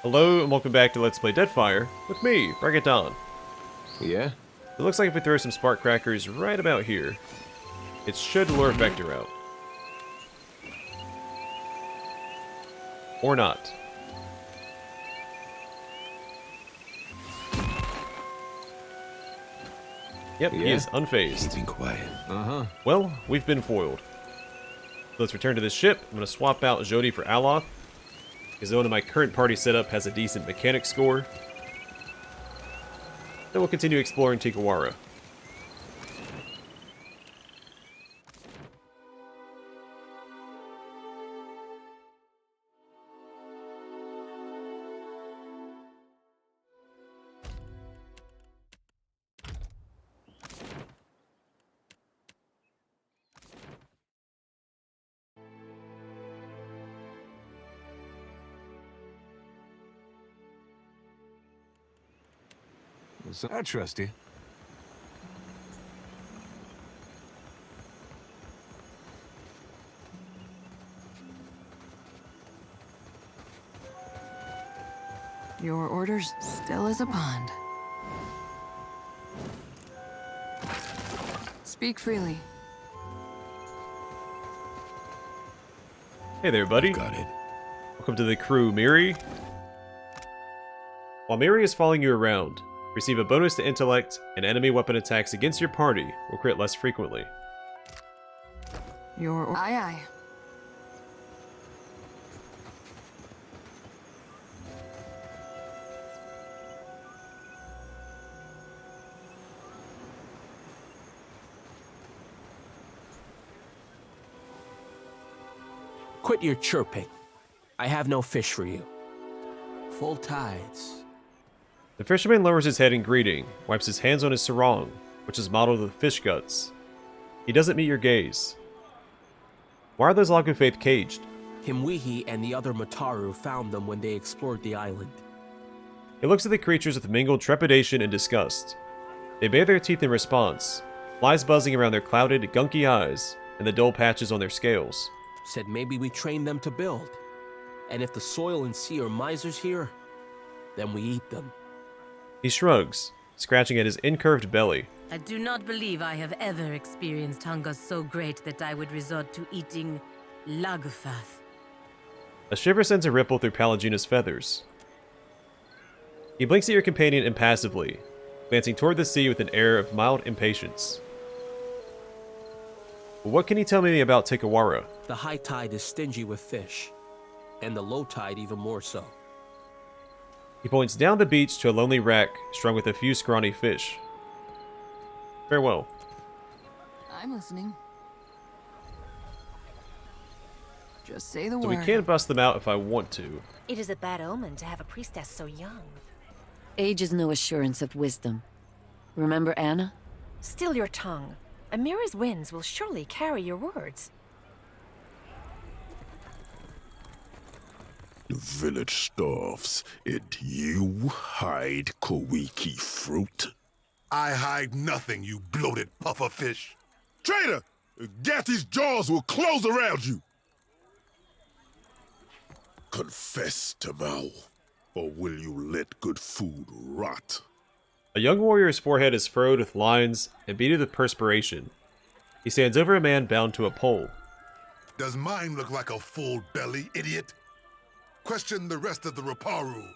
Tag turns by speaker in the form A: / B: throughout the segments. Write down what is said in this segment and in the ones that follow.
A: Hello and welcome back to Let's Play Deadfire with me, Don.
B: Yeah?
A: It looks like if we throw some spark crackers right about here, it should lure Vector out. Or not. Yep, he is unfazed.
B: Keeping quiet.
A: Well, we've been foiled. Let's return to this ship. I'm going to swap out Jody for Aloth, because the one in my current party setup has a decent mechanic score. Then we'll continue exploring Tikawara.
B: I trust you.
C: Your orders still as a bond. Speak freely.
A: Hey there, buddy.
B: Got it.
A: Welcome to the crew, Miri. While Miri is following you around, receive a bonus to intellect, and enemy weapon attacks against your party will crit less frequently.
C: Aye, aye.
D: Quit your chirping. I have no fish for you. Full tides.
A: The fisherman lowers his head in greeting, wipes his hands on his sarong, which is modeled with fish guts. He doesn't meet your gaze. Why are those Lagufaith caged?
D: Himwihi and the other Mataru found them when they explored the island.
A: He looks at the creatures with mingled trepidation and disgust. They bare their teeth in response, flies buzzing around their clouded, gunky eyes, and the dull patches on their scales.
D: Said maybe we train them to build. And if the soil and sea are misers here, then we eat them.
A: He shrugs, scratching at his incurved belly.
E: I do not believe I have ever experienced hunger so great that I would resort to eating Lagufath.
A: A shiver sends a ripple through Palagina's feathers. He blinks at your companion impassively, glancing toward the sea with an air of mild impatience. What can he tell me about Tikawara?
D: The high tide is stingy with fish, and the low tide even more so.
A: He points down the beach to a lonely wreck strung with a few scrawny fish. Farewell.
C: I'm listening. Just say the
A: So
C: word.
A: we can't bust them out if I want to.
E: It is a bad omen to have a priestess so young.
F: Age is no assurance of wisdom. Remember Anna?
E: Still your tongue. Amira's winds will surely carry your words.
G: The village starves, and you hide Kowiki fruit?
H: I hide nothing, you bloated pufferfish. Traitor! Gatty's jaws will close around you!
G: Confess, Tamao, or will you let good food rot?
A: A young warrior's forehead is furrowed with lines and beaded with perspiration. He stands over a man bound to a pole.
H: Does mine look like a full belly, idiot? Question the rest of the Raparu.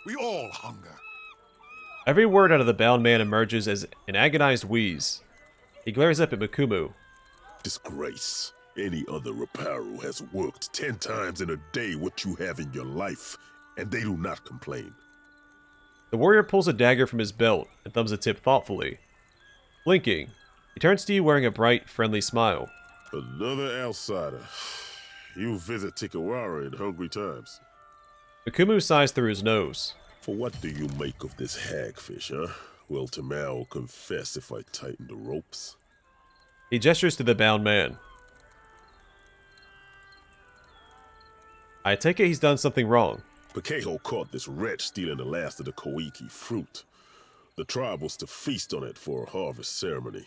H: We all hunger.
A: Every word out of the bound man emerges as an agonized wheeze. He glares up at Makumu.
G: Disgrace. Any other Raparu has worked 10 times in a day what you have in your life, and they do not complain.
A: The warrior pulls a dagger from his belt and thumbs the tip thoughtfully. Blinking, he turns to you wearing a bright, friendly smile.
G: Another outsider. You visit Tikawara in hungry times.
A: Makumu sighs through his nose.
G: For what do you make of this hagfish, huh? Will Tamao confess if I tighten the ropes?
A: He gestures to the bound man. I take it he's done something wrong.
G: Pakeho caught this wretch stealing the last of the Kowiki fruit. The tribe was to feast on it for a harvest ceremony.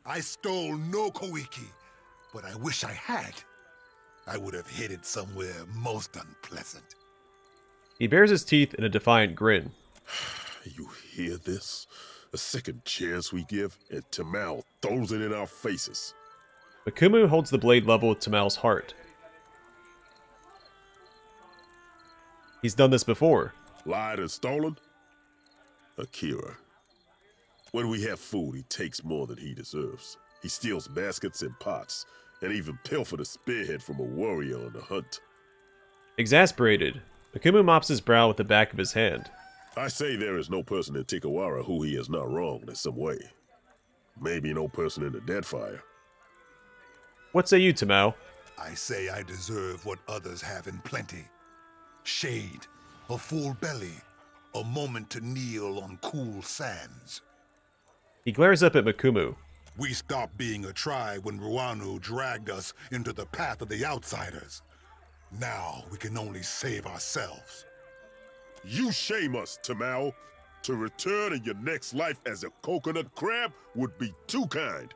H: I stole no Kowiki, but I wish I had. I would have hid it somewhere most unpleasant.
A: He bares his teeth in a defiant grin.
G: You hear this? A second chance we give, and Tamao throws it in our faces.
A: Makumu holds the blade level with Tamao's heart. He's done this before.
G: Lied and stolen? Akira. When we have food, he takes more than he deserves. He steals baskets and pots, and even pilfered a spearhead from a warrior on the hunt.
A: Exasperated, Makumu mops his brow with the back of his hand.
G: I say there is no person in Tikawara who he has not wronged in some way. Maybe no person in the Deadfire.
A: What say you, Tamao?
H: I say I deserve what others have in plenty. Shade, a full belly, a moment to kneel on cool sands.
A: He glares up at Makumu.
H: We stopped being a tribe when Ruanu dragged us into the path of the outsiders. Now we can only save ourselves.
G: You shame us, Tamao. To return in your next life as a coconut crab would be too kind.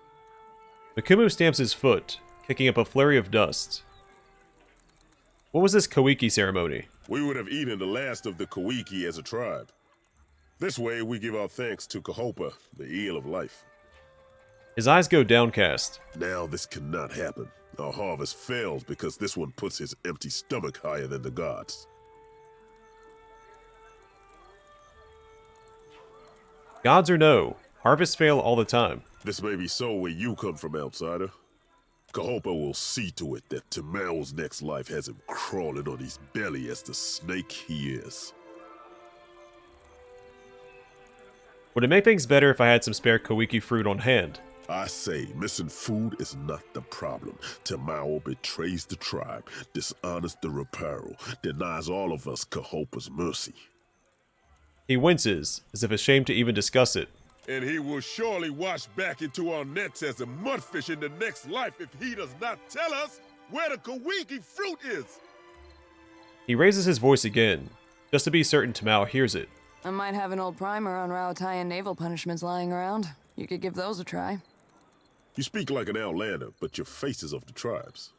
A: Makumu stamps his foot, kicking up a flurry of dust. What was this Kawiki ceremony?
G: We would have eaten the last of the Kawiki as a tribe. This way we give our thanks to Kahopa, the eel of life.
A: His eyes go downcast.
G: Now this cannot happen. Our harvest fails because this one puts his empty stomach higher than the gods.
A: Gods or no, harvests fail all the time.
G: This may be so where you come from, outsider. Kahopa will see to it that Tamao's next life has him crawling on his belly as the snake he is.
A: Would it make things better if I had some spare Kawiki fruit on hand?
G: I say, missing food is not the problem. Tamao betrays the tribe, dishonors the Reparo, denies all of us Kahopa's mercy.
A: He winces, as if ashamed to even discuss it.
G: And he will surely wash back into our nets as a mudfish in the next life if he does not tell us where the Kawiki fruit is.
A: He raises his voice again, just to be certain Tamao hears it.
C: I might have an old primer on Raotayan naval punishments lying around. You could give those a try.
G: You speak like an outlander, but your face is of the tribes.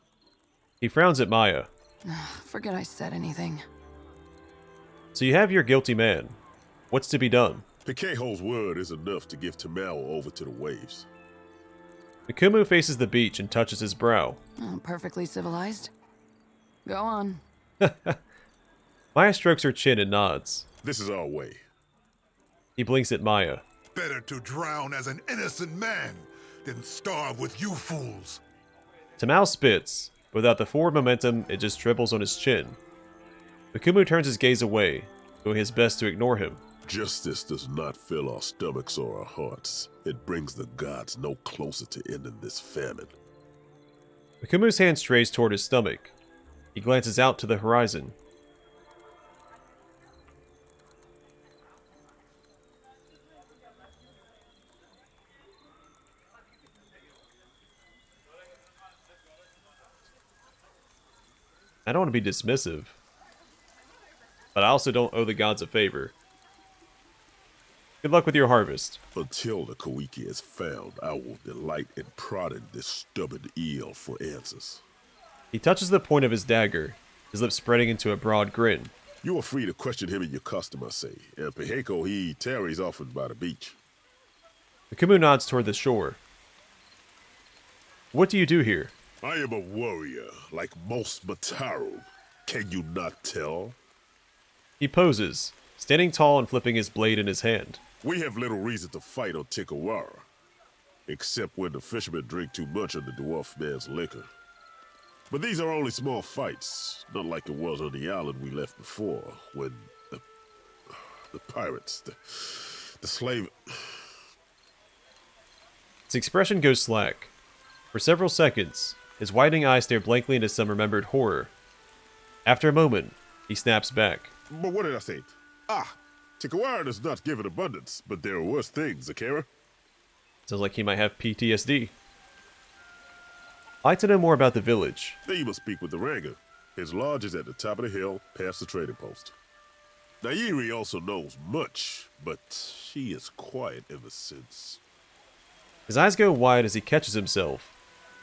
A: He frowns at Maya.
C: Forget I said anything.
A: So you have your guilty man. What's to be done?
G: Pikeho's word is enough to give Tamao over to the waves.
A: Makumu faces the beach and touches his brow.
C: Oh, perfectly civilized. Go on.
A: Maya strokes her chin and nods.
G: This is our way.
A: He blinks at Maya.
H: Better to drown as an innocent man than starve with you fools.
A: Tamao spits. Without the forward momentum, it just dribbles on his chin. Makumu turns his gaze away, doing his best to ignore him.
G: Justice does not fill our stomachs or our hearts. It brings the gods no closer to ending this famine.
A: Makumu's hand strays toward his stomach. He glances out to the horizon. I don't want to be dismissive, but I also don't owe the gods a favor. Good luck with your harvest.
G: Until the Kawiki is found, I will delight in prodding this stubborn eel for answers.
A: He touches the point of his dagger, his lips spreading into a broad grin.
G: You are free to question him and your custom, I say. And Piheko, he tarries often by the beach.
A: Makumu nods toward the shore. What do you do here?
G: I am a warrior, like most Mataru. Can you not tell?
A: He poses, standing tall and flipping his blade in his hand.
G: We have little reason to fight on Tikawara, except when the fishermen drink too much of the dwarf man's liquor. But these are only small fights, not like it was on the island we left before, when the pirates, the slave...
A: His expression goes slack. For several seconds, his widening eyes stare blankly into some remembered horror. After a moment, he snaps back.
G: But what did I say? Tikawara does not give in abundance, but there are worse things, Akira.
A: Sounds like he might have PTSD. I'd like to know more about the village.
G: Then you must speak with the Ranger. His lodge is at the top of the hill, past the trading post. Nairi also knows much, but she is quiet ever since.
A: His eyes go wide as he catches himself.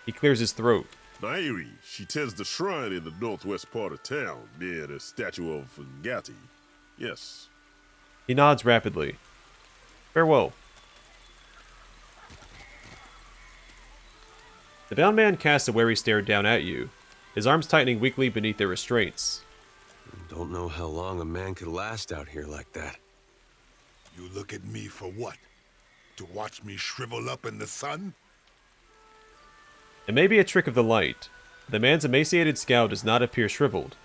A: He clears his throat.
G: Nairi, she tends the shrine in the northwest part of town, near the statue of Ngati. Yes.
A: He nods rapidly. Farewell. The bound man casts a wary stare down at you, his arms tightening weakly beneath their restraints.
B: Don't know how long a man could last out here like that.
H: You look at me for what? To watch me shrivel up in the sun?
A: It may be a trick of the light. The man's emaciated scowl does not appear shriveled.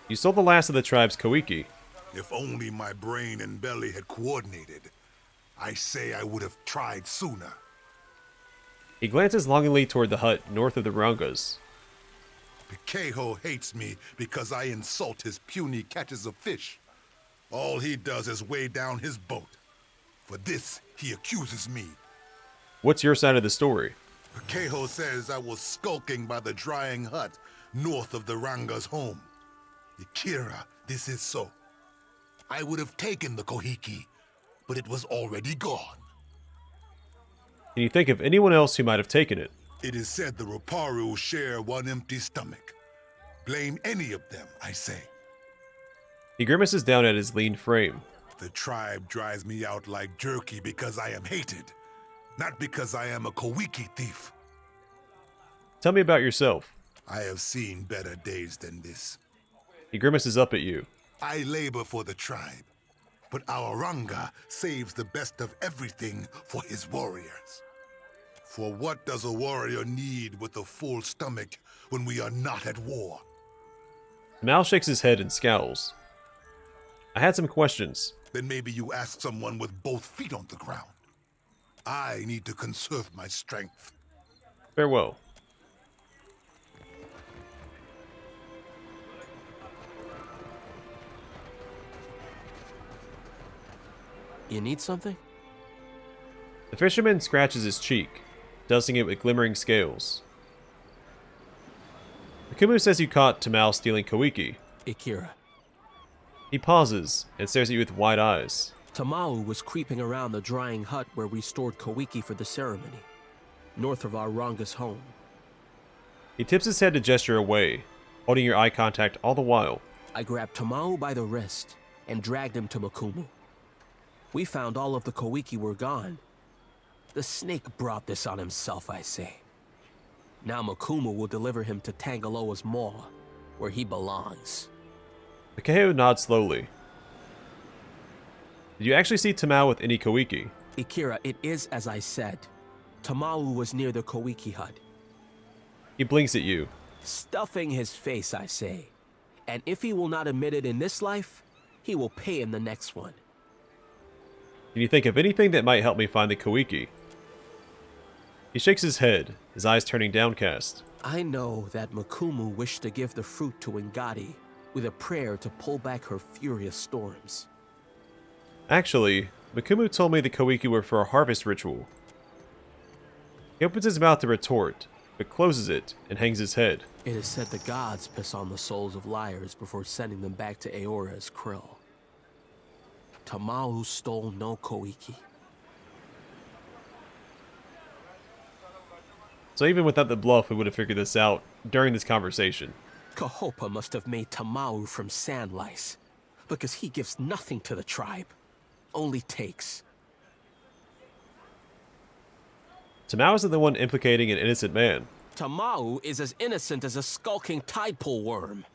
A: You stole the last of the tribe's Koiki.
H: If only my brain and belly had coordinated. I say I would have tried sooner.
A: He glances longingly toward the hut north of the Rangas.
H: Pikeho hates me because I insult his puny catches of fish. All he does is weigh down his boat. For this, he accuses me.
A: What's your side of the story?
H: Pikeho says I was skulking by the drying hut north of the Ranga's home. Ikira, this is so. I would have taken the Kohiki, but it was already gone.
A: Can you think of anyone else who might have taken it?
H: It is said the Roparu share one empty stomach. Blame any of them, I say.
A: He grimaces down at his lean frame.
H: The tribe drives me out like jerky because I am hated, not because I am a Kowiki thief.
A: Tell me about yourself.
H: I have seen better days than this.
A: He grimaces up at you.
H: I labor for the tribe, but our Ranga saves the best of everything for his warriors. For what does a warrior need with a full stomach when we are not at war?
A: Mal shakes his head and scowls. I had some questions.
H: Then maybe you ask someone with both feet on the ground. I need to conserve my strength.
A: Farewell.
D: You need something?
A: The fisherman scratches his cheek, dusting it with glimmering scales. Akumu says you caught Tamal stealing Koiki.
D: Ikira.
A: He pauses and stares at you with wide eyes.
D: Tamau was creeping around the drying hut where we stored Koiki for the ceremony, north of our Ranga's home.
A: He tips his head to gesture away, holding your eye contact all the while.
D: I grabbed Tamau by the wrist and dragged him to Makumu. We found all of the Koiki were gone. The snake brought this on himself, I say. Now Makumu will deliver him to Tangaloa's maw, where he belongs.
A: Takeo nods slowly. Did you actually see Tamao with any Koiki?
D: Ikira, it is as I said. Tamau was near the Koiki hut.
A: He blinks at you.
D: Stuffing his face, I say. And if he will not admit it in this life, he will pay in the next one.
A: Can you think of anything that might help me find the Koiki? He shakes his head, his eyes turning downcast.
D: I know that Makumu wished to give the fruit to Ngati with a prayer to pull back her furious storms.
A: Actually, Makumu told me the Koiki were for a harvest ritual. He opens his mouth to retort, but closes it and hangs his head.
D: It is said the gods piss on the souls of liars before sending them back to Aora as krill. Tamau stole no Koiki.
A: So even without the bluff, we would have figured this out during this conversation.
D: Kahopa must have made Tamau from sand lice, because he gives nothing to the tribe, only takes.
A: Tamao isn't the one implicating an innocent man.
D: Tamau is as innocent as a skulking tide-pool worm.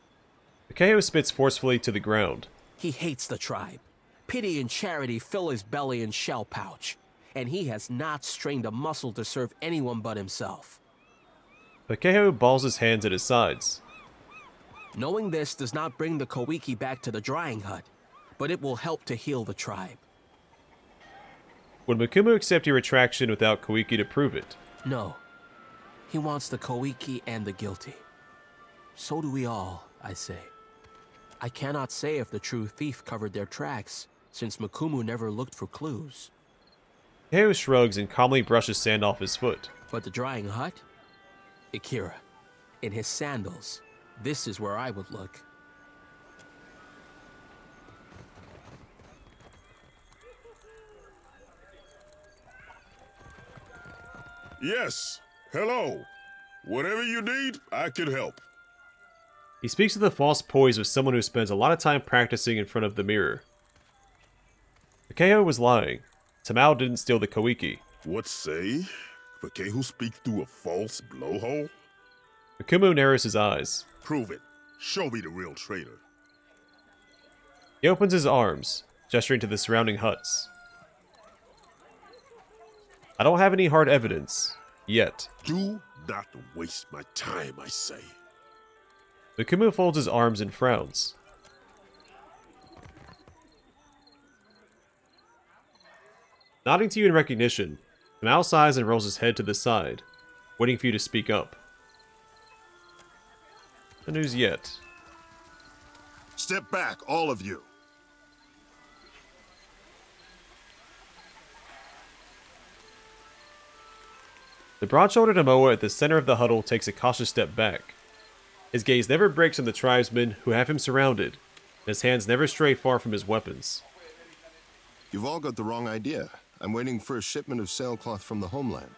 A: Takeo spits forcefully to the ground.
D: He hates the tribe. Pity and charity fill his belly and shell pouch, and he has not strained a muscle to serve anyone but himself.
A: Takeo balls his hands at his sides.
D: Knowing this does not bring the Koiki back to the drying hut, but it will help to heal the tribe.
A: Would Makumu accept your retraction without Koiki to prove it?
D: No. He wants the Koiki and the guilty. So do we all, I say. I cannot say if the true thief covered their tracks, since Makumu never looked for clues.
A: Takeo shrugs and calmly brushes sand off his foot.
D: But the drying hut? Ikira, in his sandals, this is where I would look.
G: Yes. Hello. Whatever you need, I can help.
A: He speaks with a false poise of someone who spends a lot of time practicing in front of the mirror. Takeo was lying. Tamao didn't steal the Koiki.
G: What say? Vakehu speak through a false blowhole?
A: Akumu narrows his eyes.
G: Prove it. Show me the real traitor.
A: He opens his arms, gesturing to the surrounding huts. I don't have any hard evidence. Yet.
G: Do not waste my time, I say.
A: Akumu folds his arms and frowns. Nodding to you in recognition, Tamao sighs and rolls his head to the side, waiting for you to speak up. No news yet.
G: Step back, all of you.
A: The broad-shouldered Amoa at the center of the huddle takes a cautious step back. His gaze never breaks on the tribesmen who have him surrounded, and his hands never stray far from his weapons.
I: You've all got the wrong idea. I'm waiting for a shipment of sailcloth from the homeland.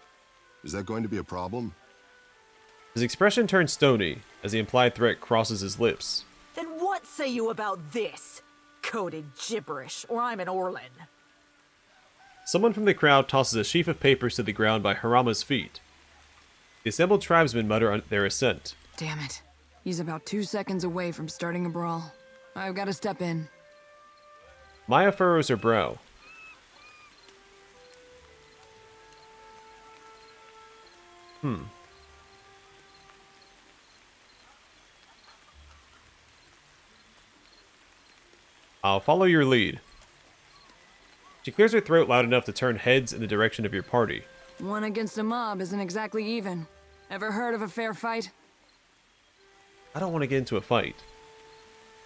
I: Is that going to be a problem?
A: His expression turns stony as the implied threat crosses his lips.
J: Then what say you about this? Coded gibberish, or I'm an Orlin.
A: Someone from the crowd tosses a sheaf of papers to the ground by Harama's feet. The assembled tribesmen mutter their assent.
C: Damn it. He's about 2 seconds away from starting a brawl. I've got to step in.
A: Maya furrows her brow. I'll follow your lead. She clears her throat loud enough to turn heads in the direction of your party.
C: One against a mob isn't exactly even. Ever heard of a fair fight?
A: I don't want to get into a fight.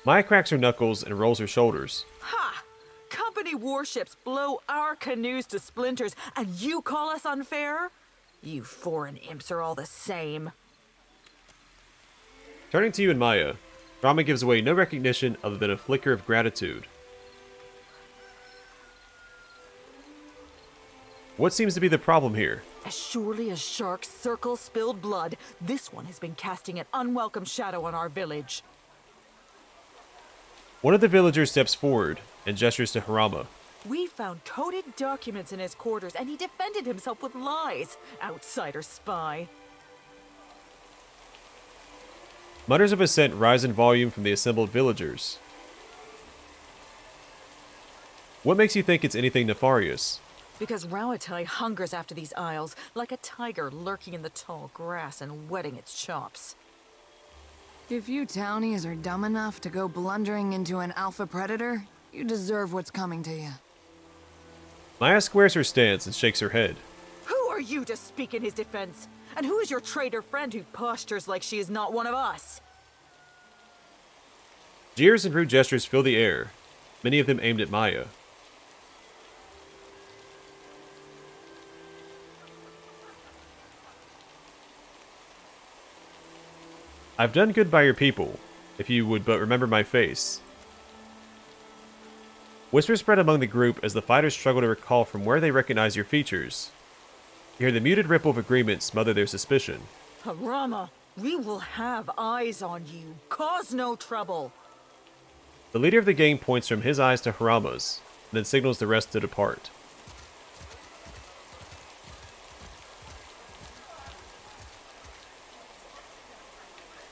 A: Maya cracks her knuckles and rolls her shoulders.
J: Ha! Company warships blow our canoes to splinters, and you call us unfair? You foreign imps are all the same.
A: Turning to you and Maya, Rama gives away no recognition other than a flicker of gratitude. What seems to be the problem here?
J: As surely as sharks circle spilled blood, this one has been casting an unwelcome shadow on our village.
A: One of the villagers steps forward and gestures to Harama.
J: We found coded documents in his quarters, and he defended himself with lies. Outsider spy.
A: Mutters of assent rise in volume from the assembled villagers. What makes you think it's anything nefarious?
J: Because Rauatai hungers after these isles, like a tiger lurking in the tall grass and whetting its chops.
C: If you townies are dumb enough to go blundering into an alpha predator, you deserve what's coming to you.
A: Maya squares her stance and shakes her head.
J: Who are you to speak in his defense? And who is your traitor friend who postures like she is not one of us?
A: Jeers and rude gestures fill the air, many of them aimed at Maya. I've done good by your people, if you would but remember my face. Whispers spread among the group as the fighters struggle to recall from where they recognize your features. You hear the muted ripple of agreement smother their suspicion.
J: Harama, we will have eyes on you. Cause no trouble.
A: The leader of the gang points from his eyes to Harama's, and then signals the rest to depart.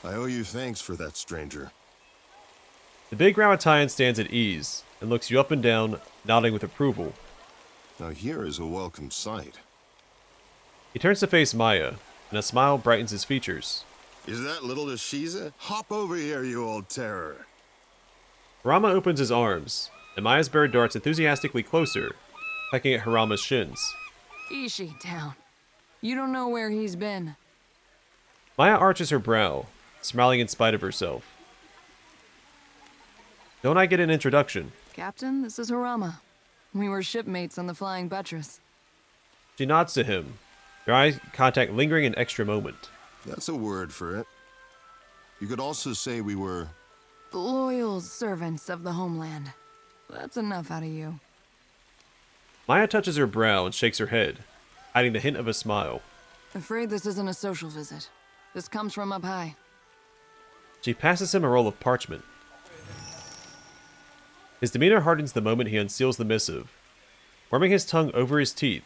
I: I owe you thanks for that, stranger.
A: The big Rauataian stands at ease and looks you up and down, nodding with approval.
I: Now here is a welcome sight.
A: He turns to face Maya, and a smile brightens his features.
I: Is that little Ashiza? Hop over here, you old terror.
A: Harama opens his arms, and Maya's bird darts enthusiastically closer, pecking at Harama's shins.
C: Ishi town. You don't know where he's been.
A: Maya arches her brow, smiling in spite of herself. Don't I get an introduction?
C: Captain, this is Harama. We were shipmates on the Flying Buttress.
A: She nods to him, their eye contact lingering an extra moment.
I: That's a word for it. You could also say we were...
C: Loyal servants of the homeland. That's enough out of you.
A: Maya touches her brow and shakes her head, hiding the hint of a smile.
C: Afraid this isn't a social visit. This comes from up high.
A: She passes him a roll of parchment. His demeanor hardens the moment he unseals the missive. Warming his tongue over his teeth,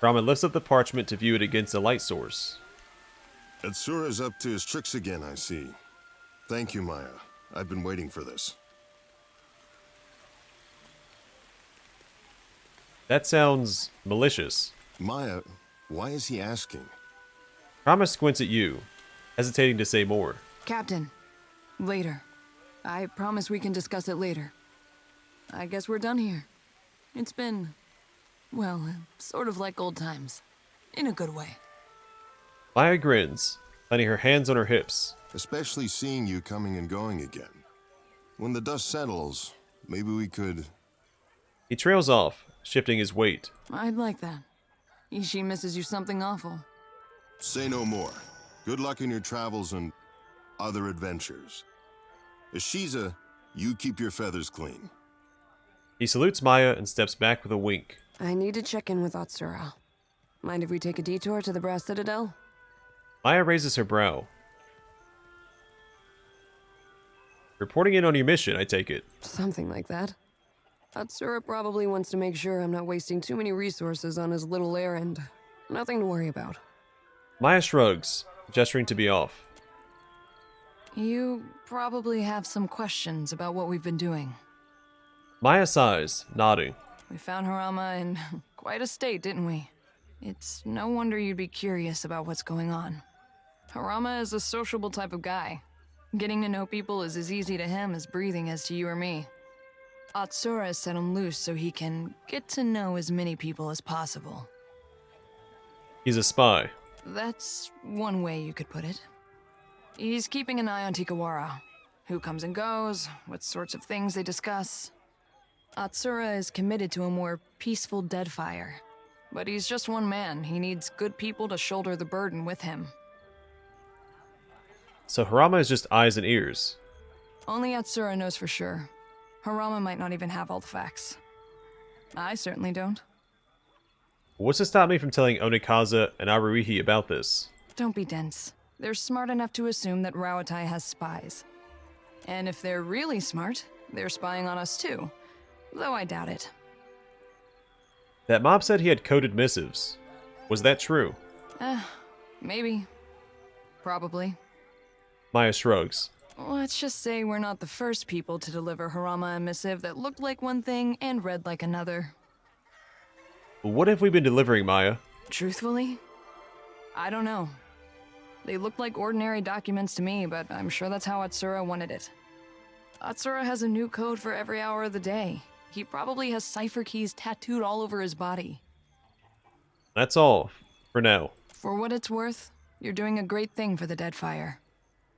A: Rama lifts up the parchment to view it against a light source.
I: Atsura's up to his tricks again, I see. Thank you, Maya. I've been waiting for this.
A: That sounds malicious.
I: Maya, why is he asking?
A: Rama squints at you, hesitating to say more.
C: Captain, later. I promise we can discuss it later. I guess we're done here. It's been, well, sort of like old times. In a good way.
A: Maya grins, letting her hands on her hips.
I: Especially seeing you coming and going again. When the dust settles, maybe we could...
A: He trails off, shifting his weight.
C: I'd like that. Ishii misses you something awful.
I: Say no more. Good luck in your travels and other adventures. Ishiza, you keep your feathers clean.
A: He salutes Maya and steps back with a wink.
K: I need to check in with Atsura. Mind if we take a detour to the Brass Citadel?
A: Maya raises her brow. Reporting in on your mission, I take it.
K: Something like that. Atsura probably wants to make sure I'm not wasting too many resources on his little errand. Nothing to worry about.
A: Maya shrugs, gesturing to be off.
C: You probably have some questions about what we've been doing.
A: Maya sighs, nodding.
C: We found Harama in quite a state, didn't we? It's no wonder you'd be curious about what's going on. Harama is a sociable type of guy. Getting to know people is as easy to him as breathing is to you or me. Atsura set him loose so he can get to know as many people as possible.
A: He's a spy.
C: That's one way you could put it. He's keeping an eye on Tikawara. Who comes and goes, what sorts of things they discuss. Atsura is committed to a more peaceful Deadfire. But he's just one man. He needs good people to shoulder the burden with him.
A: So Harama is just eyes and ears.
C: Only Atsura knows for sure. Harama might not even have all the facts. I certainly don't.
A: What's to stop me from telling Onikaza and Aruihi about this?
C: Don't be dense. They're smart enough to assume that Rawatai has spies. And if they're really smart, they're spying on us too. Though I doubt it.
A: That mob said he had coded missives. Was that true?
C: Maybe. Probably.
A: Maya shrugs.
C: Let's just say we're not the first people to deliver Harama a missive that looked like one thing and read like another.
A: What have we been delivering, Maya?
C: Truthfully? I don't know. They looked like ordinary documents to me, but I'm sure that's how Atsura wanted it. Atsura has a new code for every hour of the day. He probably has cipher keys tattooed all over his body.
A: That's all, for now.
C: For what it's worth, you're doing a great thing for the Deadfire.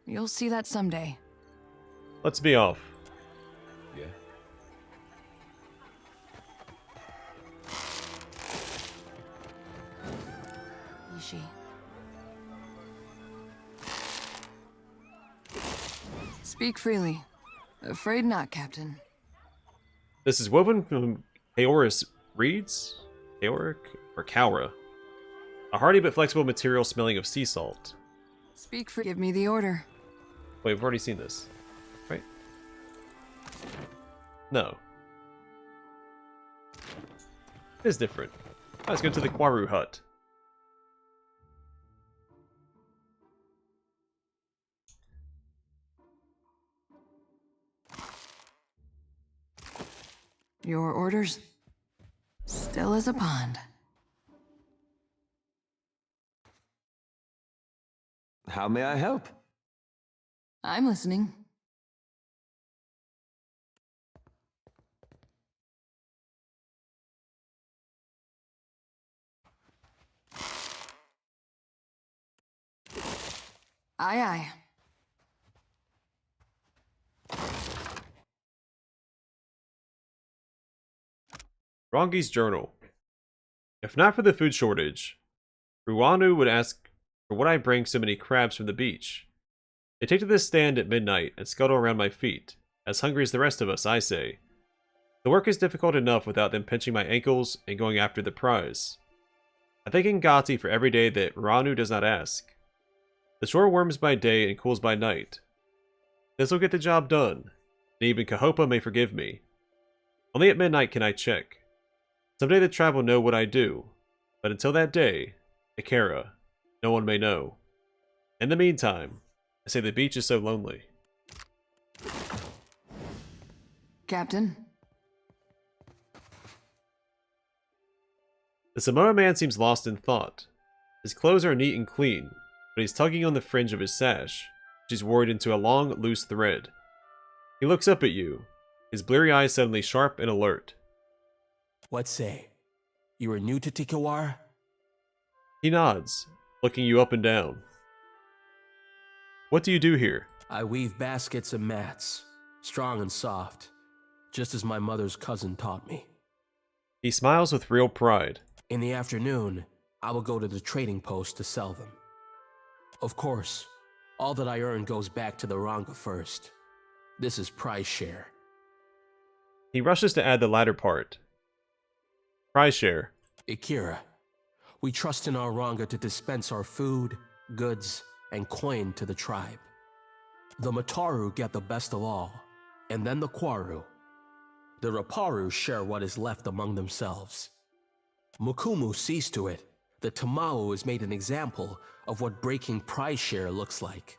C: You'll see that someday.
A: Let's be off.
B: Yeah.
C: Ishii. Speak freely. Afraid not, Captain.
A: This is woven from Kaora's reeds? Kaoric? Or Kaura. A hardy but flexible material smelling of sea salt.
C: Speak for. Give me the order.
A: Wait, we've already seen this. Right? No. It is different. Let's go to the Kwaru hut.
C: Your orders? Still as a pond.
B: How may I help?
C: I'm listening. Aye, aye.
A: Rongi's journal. If not for the food shortage, Ruanu would ask for what I bring so many crabs from the beach. They take to this stand at midnight and scuttle around my feet, as hungry as the rest of us, I say. The work is difficult enough without them pinching my ankles and going after the prize. I thank Ngati for every day that Ranu does not ask. The shore warms by day and cools by night. This will get the job done, and even Kahopa may forgive me. Only at midnight can I check. Someday the tribe will know what I do, but until that day, Ikera, no one may know. In the meantime, I say the beach is so lonely.
C: Captain?
A: The Samoa man seems lost in thought. His clothes are neat and clean, but he's tugging on the fringe of his sash, which is worried into a long, loose thread. He looks up at you, his bleary eyes suddenly sharp and alert.
D: What say? You are new to Tikawara?
A: He nods, looking you up and down. What do you do here?
D: I weave baskets and mats, strong and soft, just as my mother's cousin taught me.
A: He smiles with real pride.
D: In the afternoon, I will go to the trading post to sell them. Of course, all that I earn goes back to the Ranga first. This is prize share.
A: He rushes to add the latter part. Prize share.
D: Ikera, we trust in our Ranga to dispense our food, goods, and coin to the tribe. The Mataru get the best of all, and then the Kwaru. The Raparu share what is left among themselves. Mukumu sees to it that Tamao is made an example of what breaking prize share looks like.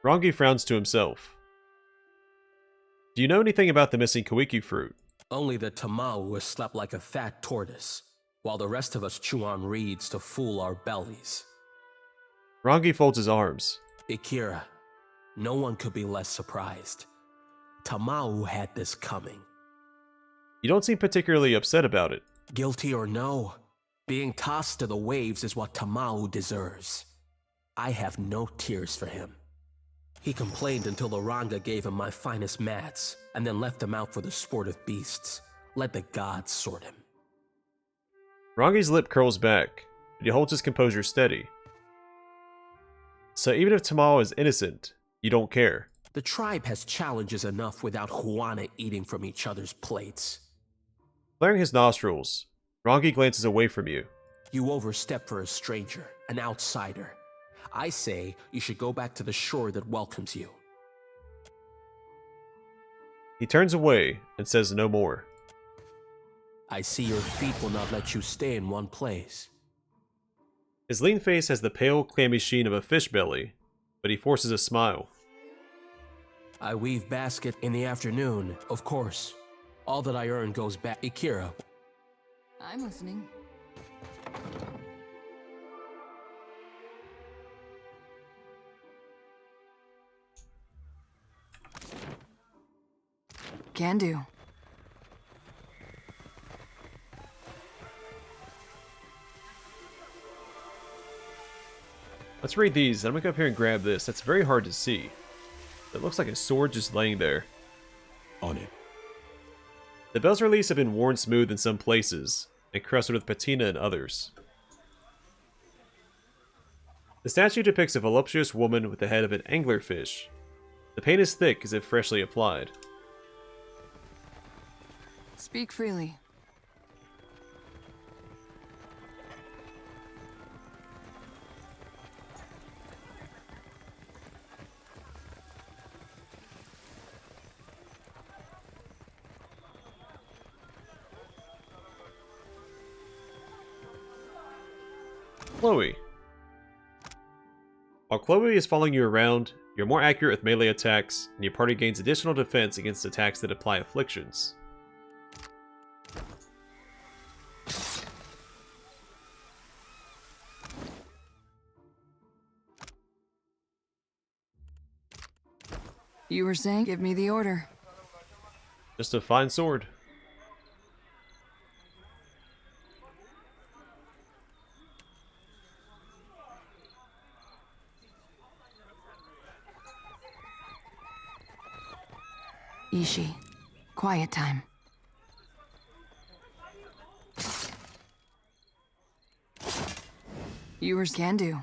A: Rangi frowns to himself. Do you know anything about the missing Kawiki fruit?
D: Only that Tamao has slept like a fat tortoise, while the rest of us chew on reeds to fool our bellies.
A: Rangi folds his arms.
D: Ikera, no one could be less surprised. Tamao had this coming.
A: You don't seem particularly upset about it.
D: Guilty or no, being tossed to the waves is what Tamao deserves. I have no tears for him. He complained until the Ranga gave him my finest mats, and then left him out for the sport of beasts. Let the gods sort him.
A: Rangi's lip curls back, but he holds his composure steady. So even if Tamao is innocent, you don't care.
D: The tribe has challenges enough without Juana eating from each other's plates.
A: Flaring his nostrils, Rangi glances away from you.
D: You overstep for a stranger, an outsider. I say you should go back to the shore that welcomes you.
A: He turns away and says no more.
D: I see your feet will not let you stay in one place.
A: His lean face has the pale, clammy sheen of a fish belly, but he forces a smile.
D: I weave basket in the afternoon, of course. All that I earn goes back. Ikera.
C: I'm listening. Can do.
A: Let's read these. I'm gonna go up here and grab this. That's very hard to see. It looks like a sword just laying there.
G: On it.
A: The bas reliefs have been worn smooth in some places, and crusted with patina in others. The statue depicts a voluptuous woman with the head of an anglerfish. The paint is thick as if freshly applied.
C: Speak freely.
A: Chloe. While Chloe is following you around, you're more accurate with melee attacks, and your party gains additional defense against attacks that apply afflictions.
C: You were saying, give me the order.
A: Just a fine sword.
C: Ishi, quiet time. Viewers can do.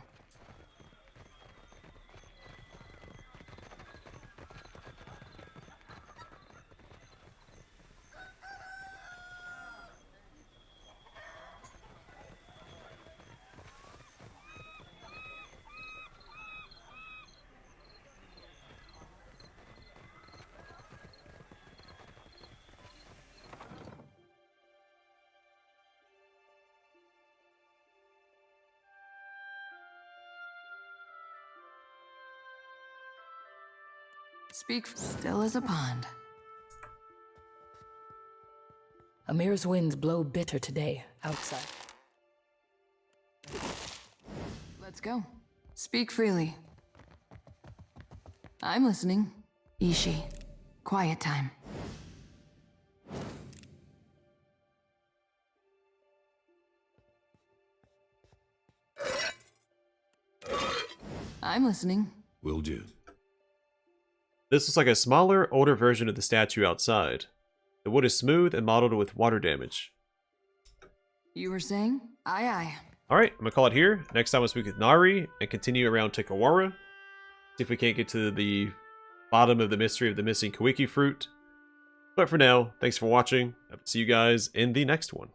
C: Speak still as a pond.
L: Amir's winds blow bitter today, outside.
C: Let's go. Speak freely. I'm listening. Ishi. Quiet time. I'm listening.
B: Will do.
A: This looks like a smaller, older version of the statue outside. The wood is smooth and mottled with water damage.
C: You were saying? Aye, aye.
A: Alright, I'm gonna call it here. Next time we'll speak with Nari and continue around Tikawara. See if we can't get to the bottom of the mystery of the missing Kawiki fruit. But for now, thanks for watching. I'll see you guys in the next one.